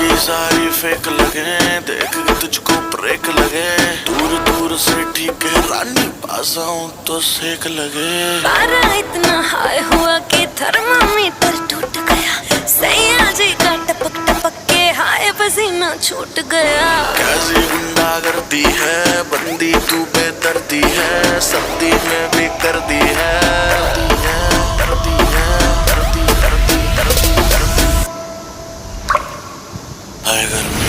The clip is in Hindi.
की सारी फेक लगे, देख के तुझको ब्रेक लगे। दूर दूर से ठीक है रानी, पास आऊं तो सेक लगे। पारा इतना हाई हुआ कि थर्मामीटर टूट गया। सैया जी का टपक टपक के हाय पसीना छूट गया। कैसी गुंडा करती है बंदी, तू बेदर्दी है, सर्दी में भी कर दी है। हाय घर में